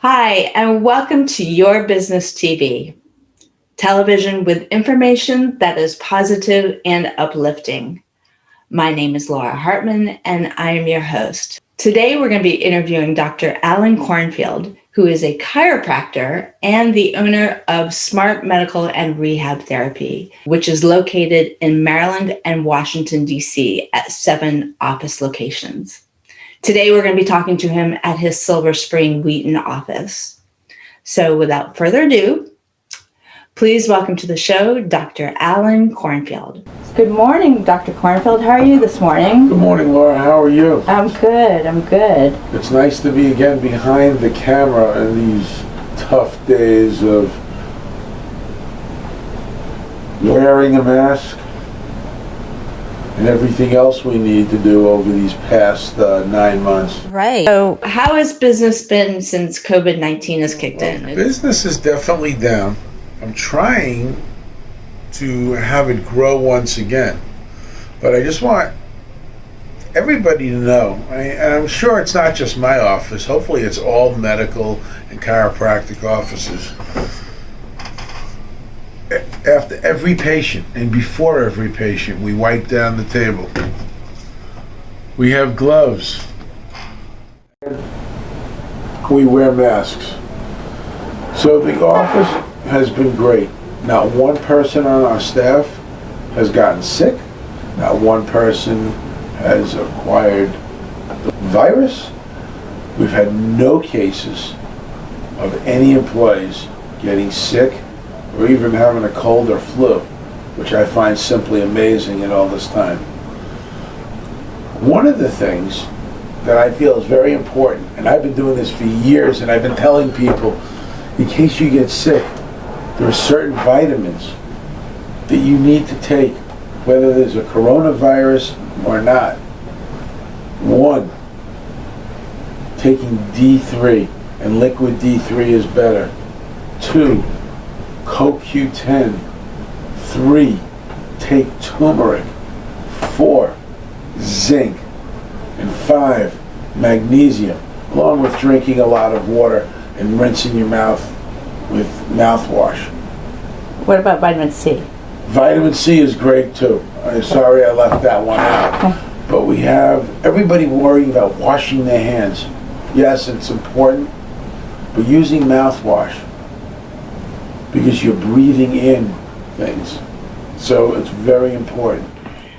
Hi, and welcome to Your Business TV, television with information that is positive and uplifting. My name is Laura Hartman, and I am your host. Today, we're going to be interviewing Dr. Alan Cornfield, who is a chiropractor and the owner of Smart Medical and Rehab Therapy, which is located in Maryland and Washington, D.C. at 7 office locations. Today, we're going to be talking to him at his Silver Spring Wheaton office. So without further ado, please welcome to the show, Dr. Alan Cornfield. Good morning, Dr. Cornfield. How are you this morning? Good morning, Laura. How are you? I'm good. It's nice to be again behind the camera in these tough days of wearing a mask and everything else we need to do over these past 9 months. Right. So how has business been since COVID-19 has kicked in? Business is definitely down. I'm trying to have it grow once again. But I just want everybody to know, and I'm sure it's not just my office, hopefully it's all medical and chiropractic offices. After every patient and before every patient, we wipe down the table. We have gloves. We wear masks. So the office has been great. Not one person on our staff has gotten sick. Not one person has acquired the virus. We've had no cases of any employees getting sick or even having a cold or flu, which I find simply amazing in all this time. One of the things that I feel is very important, and I've been doing this for years, and I've been telling people, in case you get sick, there are certain vitamins that you need to take, whether there's a coronavirus or not. 1, taking D3, and liquid D3 is better. 2, CoQ10. 3, take turmeric. 4, zinc. And 5, magnesium, along with drinking a lot of water and rinsing your mouth with mouthwash. What about vitamin C? Vitamin C is great too. I'm sorry I left that one out. But we have everybody worrying about washing their hands. Yes, it's important, but using mouthwash, because you're breathing in things. So it's very important.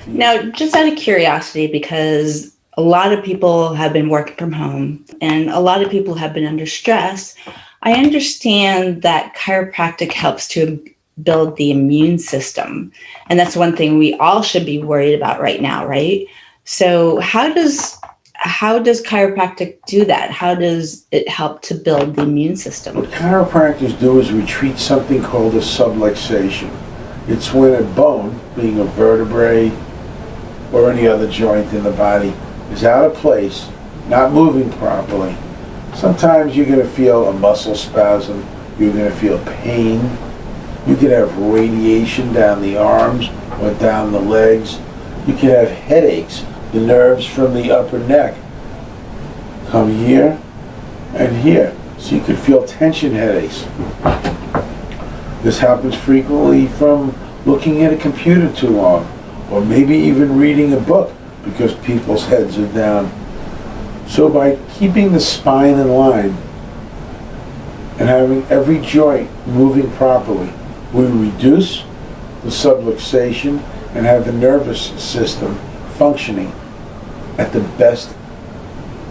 Now, just out of curiosity, because a lot of people have been working from home and a lot of people have been under stress, I understand that chiropractic helps to build the immune system. And that's one thing we all should be worried about right now, right? So how does chiropractic do that? How does it help to build the immune system? What chiropractors do is we treat something called a subluxation. It's when a bone, being a vertebrae or any other joint in the body, is out of place, not moving properly. Sometimes you're going to feel a muscle spasm, you're going to feel pain, you could have radiation down the arms or down the legs, you could have headaches, the nerves from the upper neck come here and here, so you could feel tension headaches. This happens frequently from looking at a computer too long, or maybe even reading a book, because people's heads are down. So by keeping the spine in line and having every joint moving properly, we reduce the subluxation and have the nervous system functioning at the best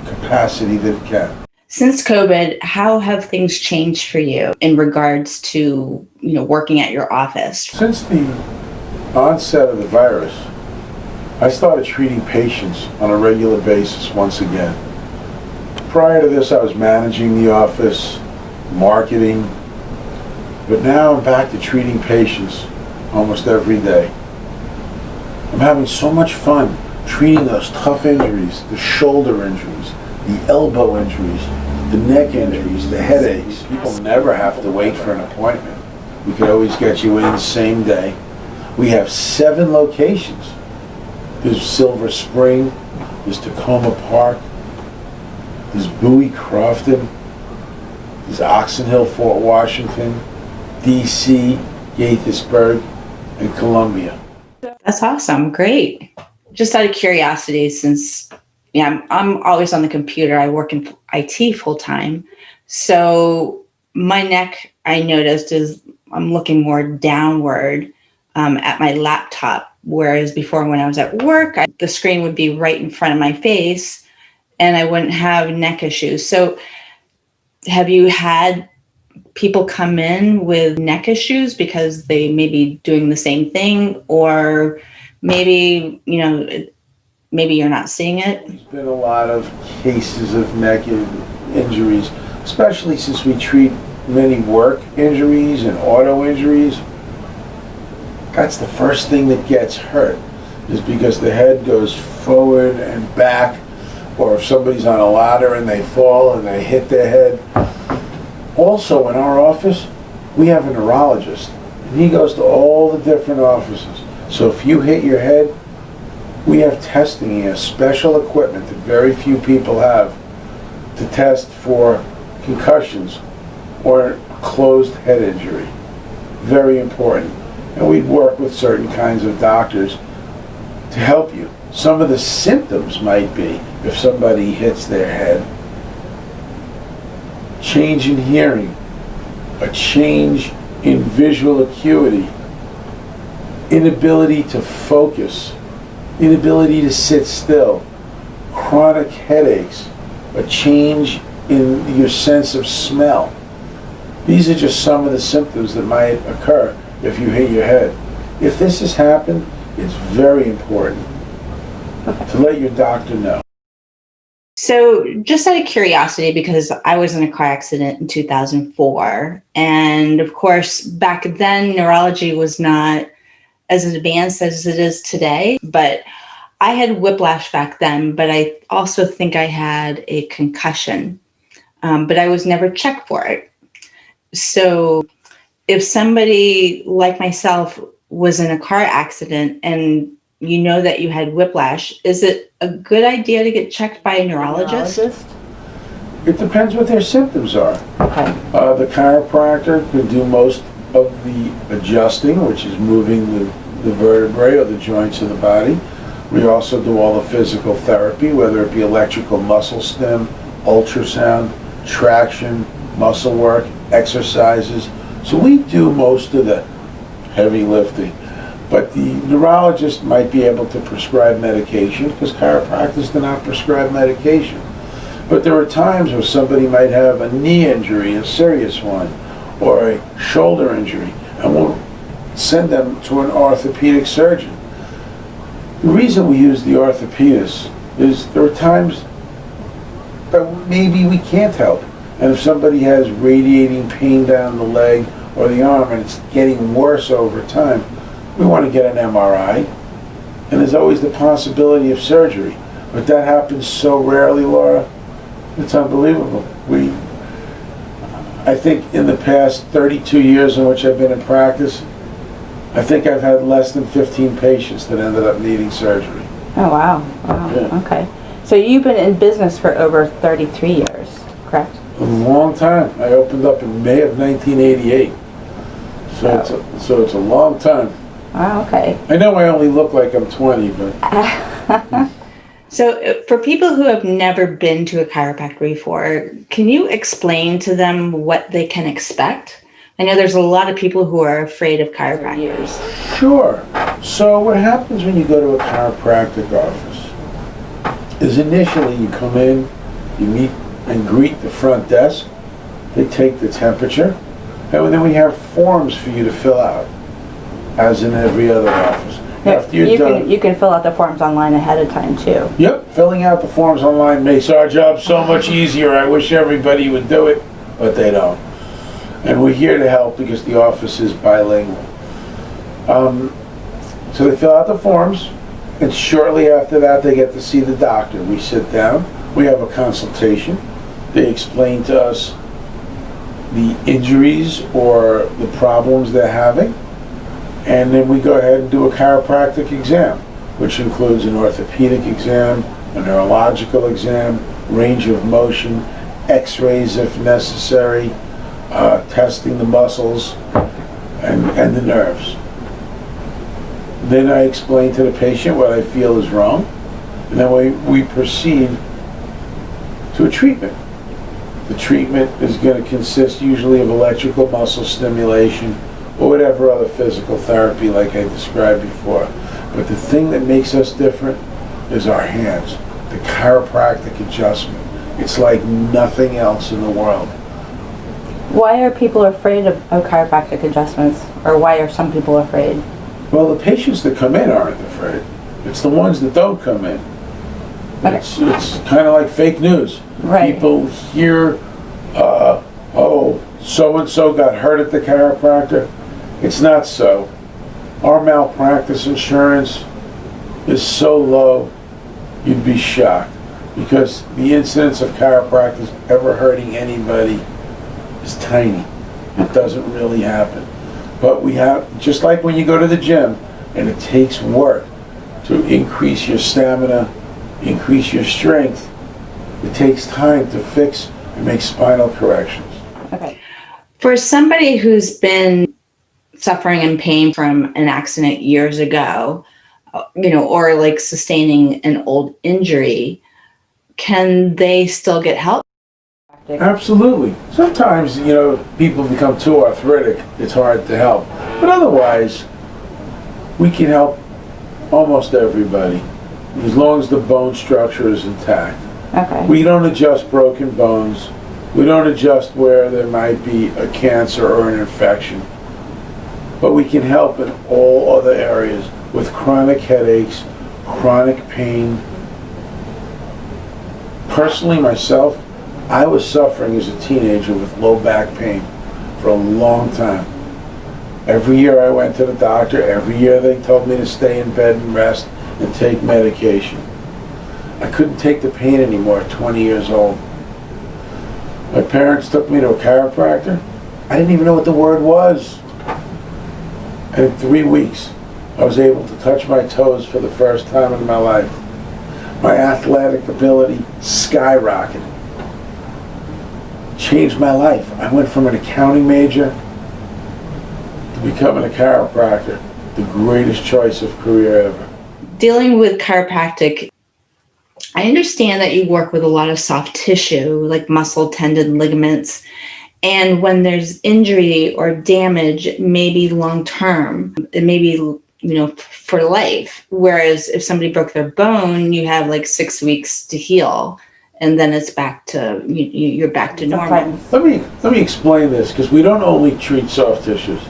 capacity that it can. Since COVID, how have things changed for you in regards to, working at your office? Since the onset of the virus, I started treating patients on a regular basis once again. Prior to this, I was managing the office, marketing, but now I'm back to treating patients almost every day. I'm having so much fun treating those tough injuries, the shoulder injuries, the elbow injuries, the neck injuries, the headaches. People never have to wait for an appointment. We could always get you in the same day. We have 7 locations. There's Silver Spring, there's Tacoma Park, there's Bowie Crofton, There's Oxon Hill, Fort Washington, DC, Gaithersburg, and Columbia. That's awesome. Great. Just out of curiosity, since I'm always on the computer. I work in IT full time. So my neck, I noticed, is I'm looking more downward at my laptop. Whereas before, when I was at work, the screen would be right in front of my face and I wouldn't have neck issues. So have you had people come in with neck issues because they may be doing the same thing, or maybe, maybe you're not seeing it? There's been a lot of cases of neck injuries, especially since we treat many work injuries and auto injuries. That's the first thing that gets hurt, is because the head goes forward and back, or if somebody's on a ladder and they fall and they hit their head. Also, in our office, we have a neurologist, and he goes to all the different offices. So if you hit your head, we have testing here, special equipment that very few people have to test for concussions or closed head injury. Very important. And we'd work with certain kinds of doctors to help you. Some of the symptoms might be, if somebody hits their head, change in hearing, a change in visual acuity, inability to focus, inability to sit still, chronic headaches, a change in your sense of smell. These are just some of the symptoms that might occur if you hit your head. If this has happened, it's very important to let your doctor know. So just out of curiosity, because I was in a car accident in 2004, and of course, back then, neurology was not as advanced as it is today, but I had whiplash back then, but I also think I had a concussion, but I was never checked for it. So if somebody like myself was in a car accident and you know that you had whiplash, is it a good idea to get checked by a neurologist? It depends what their symptoms are. Okay. The chiropractor could do most of the adjusting, which is moving the vertebrae or the joints of the body. We also do all the physical therapy, whether it be electrical muscle stim, ultrasound, traction, muscle work, exercises. So we do most of the heavy lifting. But the neurologist might be able to prescribe medication, because chiropractors do not prescribe medication. But there are times where somebody might have a knee injury, a serious one, or a shoulder injury, and we'll send them to an orthopedic surgeon. The reason we use the orthopedist is there are times that maybe we can't help. And if somebody has radiating pain down the leg or the arm and it's getting worse over time, we want to get an MRI, and there's always the possibility of surgery. But that happens so rarely, Laura, it's unbelievable. I think in the past 32 years in which I've been in practice, I think I've had less than 15 patients that ended up needing surgery. Oh, wow. Wow. Yeah. Okay. So you've been in business for over 33 years, correct? A long time. I opened up in May of 1988. So it's a long time. Wow, okay. I know I only look like I'm 20, but... So for people who have never been to a chiropractor before, can you explain to them what they can expect? I know there's a lot of people who are afraid of chiropractors. Sure. So what happens when you go to a chiropractic office is initially you come in, you meet and greet the front desk, they take the temperature, and then we have forms for you to fill out, as in every other office. After you're done, you can fill out the forms online ahead of time too. Yep, filling out the forms online makes our job so much easier. I wish everybody would do it, but they don't. And we're here to help because the office is bilingual. So they fill out the forms, and shortly after that they get to see the doctor. We sit down, we have a consultation. They explain to us the injuries or the problems they're having. And then we go ahead and do a chiropractic exam, which includes an orthopedic exam, a neurological exam, range of motion, x-rays if necessary, testing the muscles and the nerves. Then I explain to the patient what I feel is wrong, and then we proceed to a treatment. The treatment is going to consist usually of electrical muscle stimulation or whatever other physical therapy like I described before. But the thing that makes us different is our hands, the chiropractic adjustment. It's like nothing else in the world. Why are people afraid of chiropractic adjustments? Or why are some people afraid? Well, the patients that come in aren't afraid. It's the ones that don't come in. Okay. It's kind of like fake news. Right. People hear, oh, so-and-so got hurt at the chiropractor. It's not so. Our malpractice insurance is so low, you'd be shocked. Because the incidence of chiropractors ever hurting anybody is tiny. It doesn't really happen. But we have, just like when you go to the gym, and it takes work to increase your stamina, increase your strength, it takes time to fix and make spinal corrections. Okay. For somebody who's been suffering in pain from an accident years ago, or like sustaining an old injury, can they still get help? Absolutely. Sometimes, people become too arthritic, it's hard to help. But otherwise, we can help almost everybody, as long as the bone structure is intact. Okay. We don't adjust broken bones. We don't adjust where there might be a cancer or an infection. But we can help in all other areas with chronic headaches, chronic pain. Personally, myself, I was suffering as a teenager with low back pain for a long time. Every year I went to the doctor. Every year they told me to stay in bed and rest and take medication. I couldn't take the pain anymore at 20 years old. My parents took me to a chiropractor. I didn't even know what the word was. And in 3 weeks, I was able to touch my toes for the first time in my life. My athletic ability skyrocketed. Changed my life. I went from an accounting major to becoming a chiropractor. The greatest choice of career ever. Dealing with chiropractic, I understand that you work with a lot of soft tissue, like muscle, tendon, ligaments. And when there's injury or damage, maybe long term, it may be, for life. Whereas if somebody broke their bone, you have like 6 weeks to heal, and then it's back to, you're back to normal. Let me explain this, because we don't only treat soft tissues.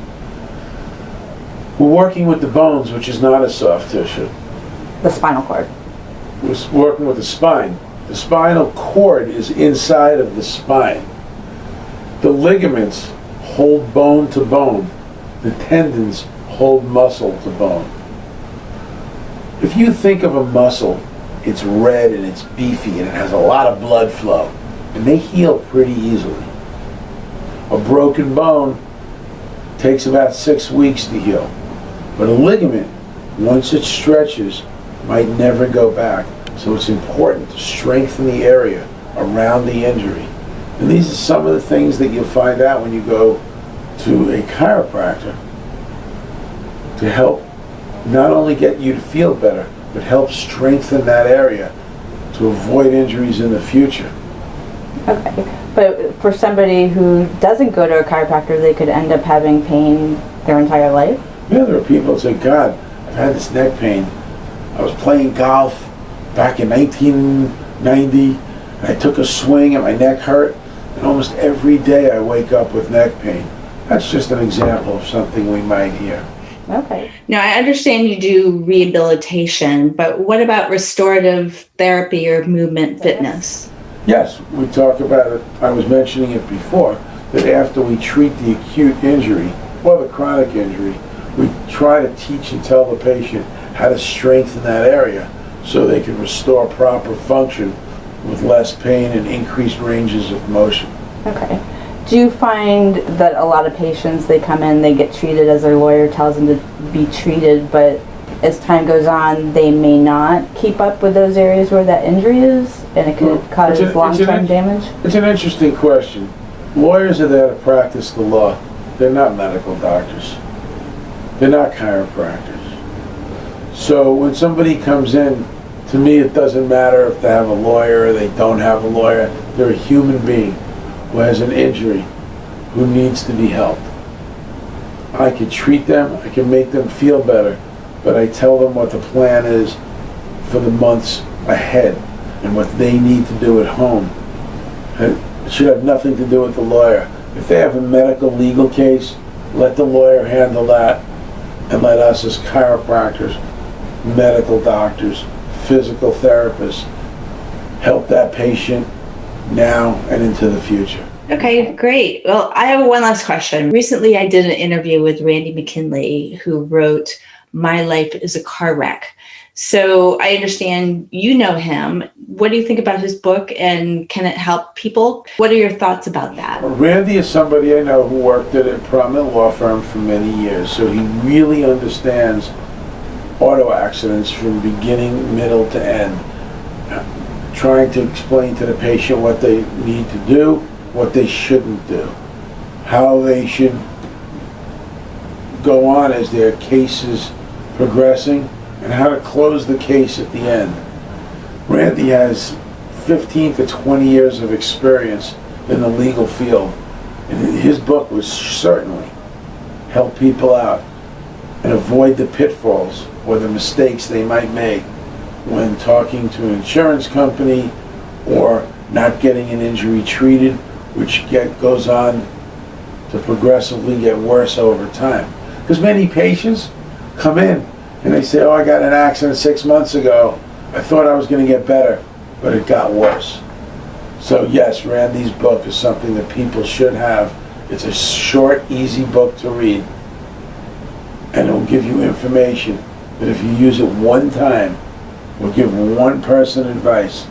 We're working with the bones, which is not a soft tissue. The spinal cord. We're working with the spine. The spinal cord is inside of the spine. The ligaments hold bone to bone. The tendons hold muscle to bone. If you think of a muscle, it's red and it's beefy and it has a lot of blood flow, and they heal pretty easily. A broken bone takes about 6 weeks to heal, but a ligament, once it stretches, might never go back. So it's important to strengthen the area around the injury. And these are some of the things that you'll find out when you go to a chiropractor to help not only get you to feel better, but help strengthen that area to avoid injuries in the future. Okay. But for somebody who doesn't go to a chiropractor, they could end up having pain their entire life? Yeah, there are people that say, God, I've had this neck pain. I was playing golf back in 1990, and I took a swing and my neck hurt, and almost every day I wake up with neck pain. That's just an example of something we might hear. Okay. Now, I understand you do rehabilitation, but what about restorative therapy or movement fitness? Yes, we talk about it. I was mentioning it before, that after we treat the acute injury or the chronic injury, we try to teach and tell the patient how to strengthen that area so they can restore proper function with less pain and increased ranges of motion. Okay. Do you find that a lot of patients, they come in, they get treated as their lawyer tells them to be treated, but as time goes on, they may not keep up with those areas where that injury is, and it could cause long-term damage? It's an interesting question. Lawyers are there to practice the law. They're not medical doctors. They're not chiropractors. So when somebody comes in, to me it doesn't matter if they have a lawyer or they don't have a lawyer. They're a human being who has an injury, who needs to be helped. I can treat them, I can make them feel better, but I tell them what the plan is for the months ahead and what they need to do at home. It should have nothing to do with the lawyer. If they have a medical legal case, let the lawyer handle that, and let us as chiropractors, medical doctors, physical therapists help that patient now and into the future. Okay, great. Well, I have one last question. Recently, I did an interview with Randy McKinley, who wrote My Life is a Car Wreck. So I understand you know him. What do you think about his book, and can it help people? What are your thoughts about that? Randy is somebody I know who worked at a prominent law firm for many years, so he really understands auto accidents from beginning, middle to end, trying to explain to the patient what they need to do, what they shouldn't do, how they should go on as their case is progressing, and how to close the case at the end. Randy has 15 to 20 years of experience in the legal field, and his book would certainly help people out and avoid the pitfalls or the mistakes they might make when talking to an insurance company or not getting an injury treated, which goes on to progressively get worse over time. Because many patients come in and they say, oh, I got in an accident 6 months ago. I thought I was going to get better, but it got worse. So yes, Randy's book is something that people should have. It's a short, easy book to read, and it will give you information that if you use it one time, will give one person advice,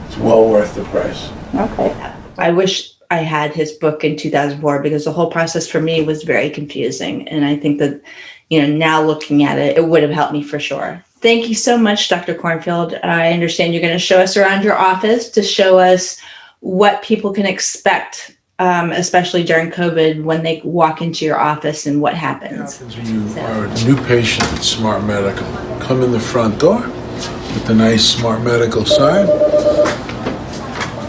it's well worth the price. Okay. I wish I had his book in 2004, because the whole process for me was very confusing. And I think that, now looking at it, it would have helped me for sure. Thank you so much, Dr. Cornfield. I understand you're going to show us around your office to show us what people can expect, especially during COVID, when they walk into your office and what happens. What happens when you are a new patient at Smart Medical? Come in the front door with the nice Smart Medical sign.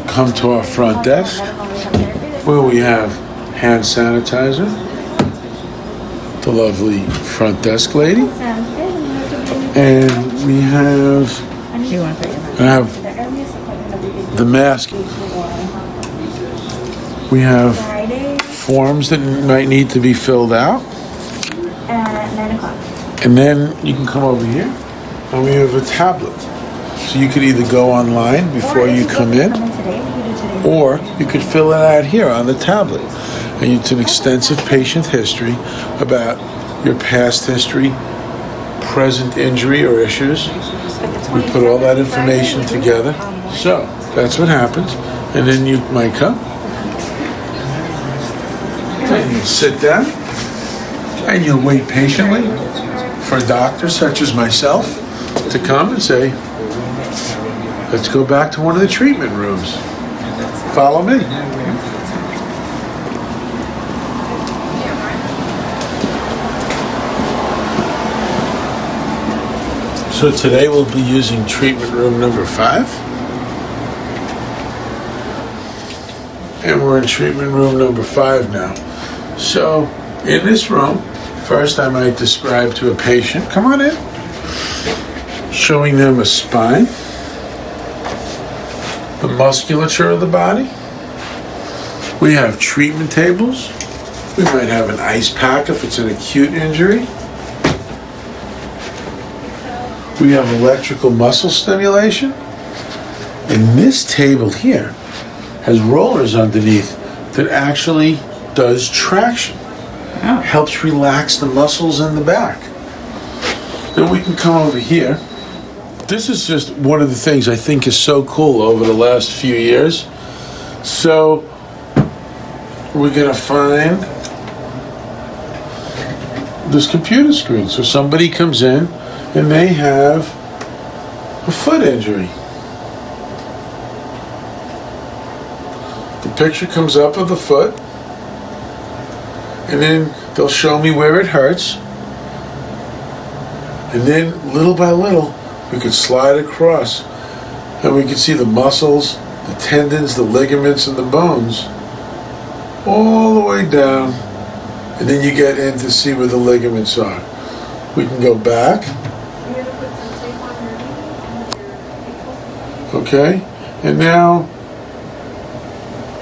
Come to our front desk where we have hand sanitizer. The lovely front desk lady. And we have the mask. We have forms that might need to be filled out. At 9 o'clock. And then you can come over here, and we have a tablet. So you could either go online before you come in, or you could fill it out here on the tablet. And it's an extensive patient history about your past history, present injury or issues. We put all that information together. So that's what happens. And then you might come, and you sit down, and you'll wait patiently for a doctor such as myself to come and say, let's go back to one of the treatment rooms. Follow me. So today we'll be using treatment room number 5. And we're in treatment room number 5 now. So in this room, first I might describe to a patient, come on in, showing them a spine, the musculature of the body. We have treatment tables. We might have an ice pack if it's an acute injury. We have electrical muscle stimulation. And this table here has rollers underneath that actually does traction. Oh. Helps relax the muscles in the back. Then we can come over here. This is just one of the things I think is so cool over the last few years. So we're gonna find this computer screen. So somebody comes in and they have a foot injury. The picture comes up of the foot, and then they'll show me where it hurts, and then little by little we could slide across and we could see the muscles, the tendons, the ligaments, and the bones all the way down, and then you get in to see where the ligaments are. We can go back. Okay, and now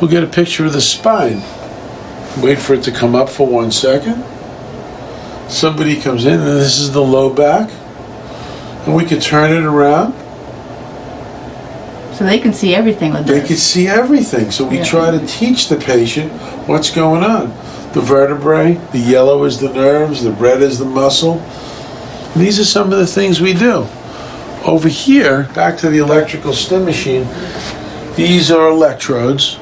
we'll get a picture of the spine. Wait for it to come up for 1 second. Somebody comes in, and this is the low back, and we can turn it around. So they can see everything with They this. can see everything, so we try to teach the patient what's going on. The vertebrae, the yellow is the nerves, the red is the muscle. And these are some of the things we do. Over here, back to the electrical stim machine, these are electrodes,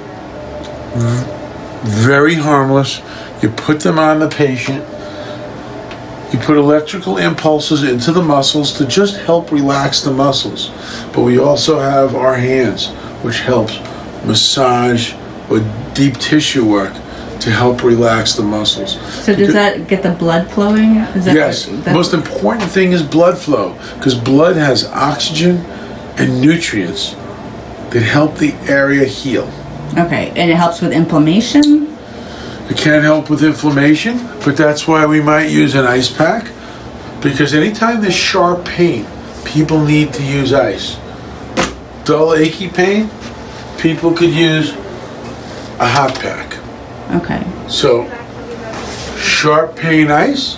very harmless. You put them on the patient. You put electrical impulses into the muscles to just help relax the muscles. But we also have our hands, which helps massage or deep tissue work to help relax the muscles. So does that get the blood flowing? Is that Yes. Most important thing is blood flow, because blood has oxygen and nutrients that help the area heal. Okay, and it helps with inflammation? It can help with inflammation, but that's why we might use an ice pack, because anytime there's sharp pain, people need to use ice. Dull, achy pain, people could use a hot pack. Okay. So, sharp pain ice,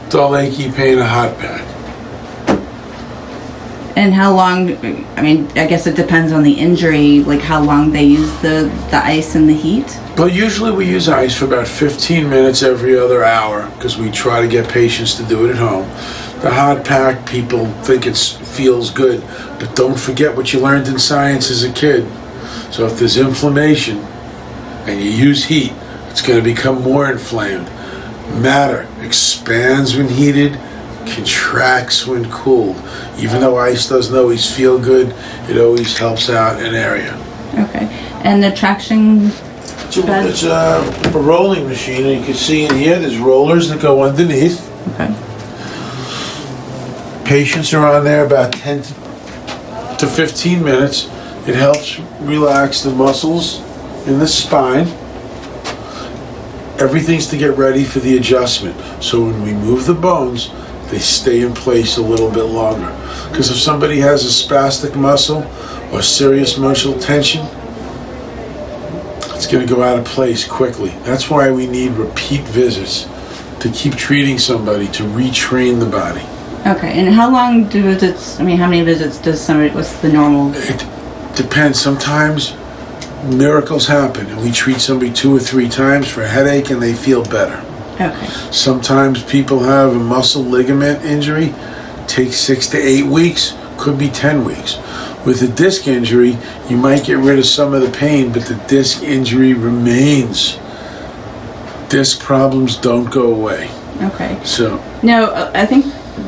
dull, achy pain a hot pack. And how long, I mean, I guess it depends on the injury, like how long they use the ice and the heat? But usually we use ice for about 15 minutes every other hour, because we try to get patients to do it at home. The hot pack, people think it feels good, but don't forget what you learned in science as a kid. So if there's inflammation and you use heat, it's going to become more inflamed. Matter expands when heated, contracts when cooled. Even though ice doesn't always feel good, it always helps out an area. Okay. And the traction bed? It's a rolling machine, and you can see in here there's rollers that go underneath. Okay. Patients are on there about 10 to 15 minutes. It helps relax the muscles in the spine. Everything's to get ready for the adjustment. So when we move the bones, they stay in place a little bit longer. Because if somebody has a spastic muscle or serious muscle tension, it's going to go out of place quickly. That's why we need repeat visits to keep treating somebody, to retrain the body. Okay, and how long do visits, I mean, how many visits does somebody, what's the normal? It depends. Sometimes miracles happen and we treat somebody 2 or 3 times for a headache and they feel better. Okay. Sometimes people have a muscle ligament injury, takes 6 to 8 weeks, could be 10 weeks. With a disc injury, you might get rid of some of the pain, but the disc injury remains. Disc problems don't go away. Okay. So, No, I think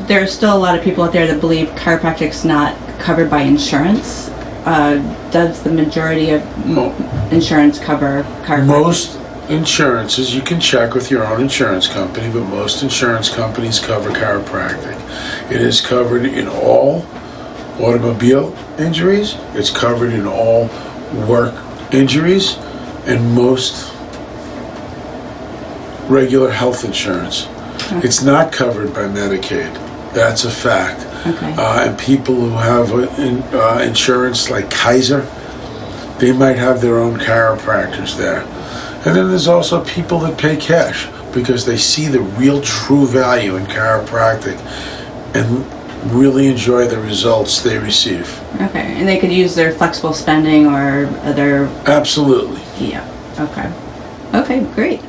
there's still a lot of people out there that believe chiropractic's not covered by insurance. Does the majority of insurance cover chiropractic? most insurances, you can check with your own insurance company, but most insurance companies cover chiropractic. It is covered in all automobile injuries, it's covered in all work injuries, and most regular health insurance. Okay. It's not covered by Medicaid. That's a fact. Okay. And people who have insurance like Kaiser, they might have their own chiropractors there. And then there's also people that pay cash because they see the real true value in chiropractic and really enjoy the results they receive. Okay, and they could use their flexible spending or other... Absolutely. Yeah, okay. Okay, great.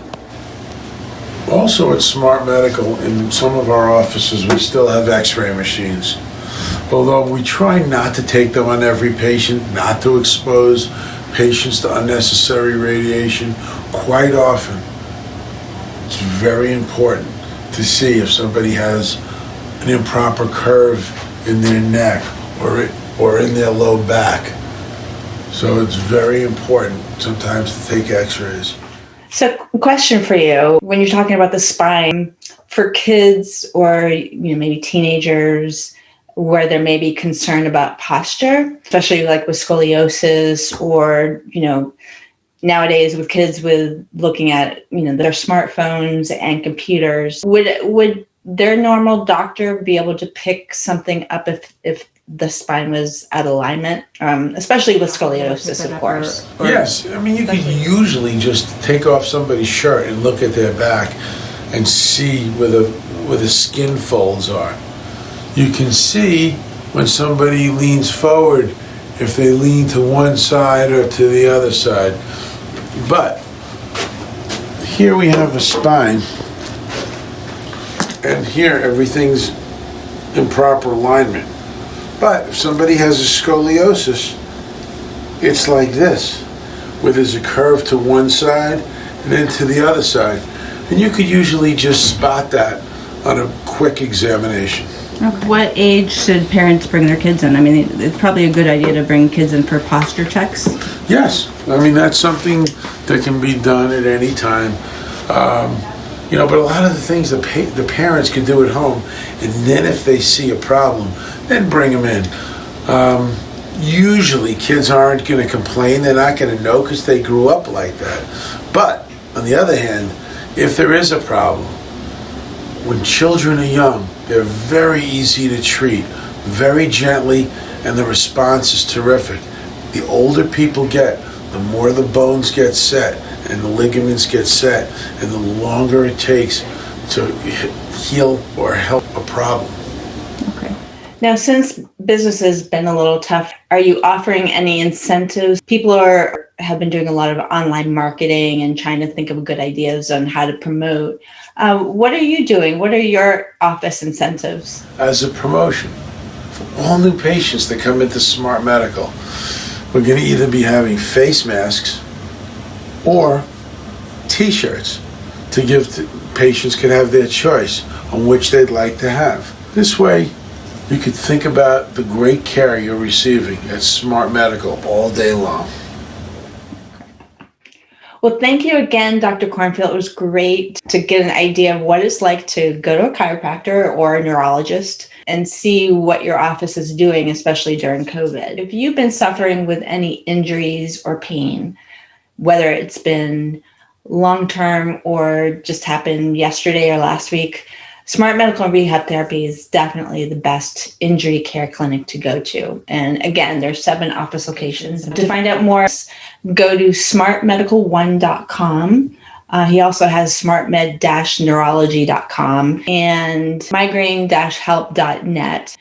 Also at Smart Medical, in some of our offices, we still have x-ray machines. Although we try not to take them on every patient, not to expose patients to unnecessary radiation. Quite often, it's very important to see if somebody has an improper curve in their neck or in their low back. So it's very important sometimes to take x-rays. So, question for you. When you're talking about the spine, for kids or maybe teenagers where there may be concern about posture, especially like with scoliosis or, nowadays with kids with looking at, their smartphones and computers, would their normal doctor be able to pick something up if the spine was out of alignment, especially with scoliosis, of course? Yes, I mean, you could usually just take off somebody's shirt and look at their back and see where the skin folds are. You can see when somebody leans forward, if they lean to one side or to the other side. But here we have a spine, and here everything's in proper alignment. But if somebody has a scoliosis, it's like this, where there's a curve to one side and then to the other side. And you could usually just spot that on a quick examination. What age should parents bring their kids in? I mean, it's probably a good idea to bring kids in for posture checks. Yes, I mean, that's something that can be done at any time. But a lot of the things the parents can do at home, and then if they see a problem, then bring them in. Usually kids aren't going to complain. They're not going to know because they grew up like that. But on the other hand, if there is a problem, when children are young, they're very easy to treat, very gently, and the response is terrific. The older people get, the more the bones get set and the ligaments get set, and the longer it takes to heal or help a problem. Okay. Now, since business has been a little tough, are you offering any incentives? People have been doing a lot of online marketing and trying to think of good ideas on how to promote. What are you doing? What are your office incentives? As a promotion, for all new patients that come into Smart Medical, we're going to either be having face masks or t-shirts to give to patients can have their choice on which they'd like to have. This way, you could think about the great care you're receiving at Smart Medical all day long. Well, thank you again, Dr. Cornfield. It was great to get an idea of what it's like to go to a chiropractor or a neurologist and see what your office is doing, especially during COVID. If you've been suffering with any injuries or pain, whether it's been long-term or just happened yesterday or last week, Smart Medical and Rehab Therapy is definitely the best injury care clinic to go to. And again, there's 7 office locations. To find out more, go to smartmedical1.com. He also has smartmed-neurology.com and migraine-help.net.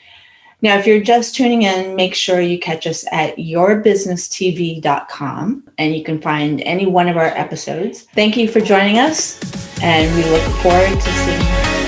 Now, if you're just tuning in, make sure you catch us at yourbusinesstv.com, and you can find any one of our episodes. Thank you for joining us, and we look forward to seeing you.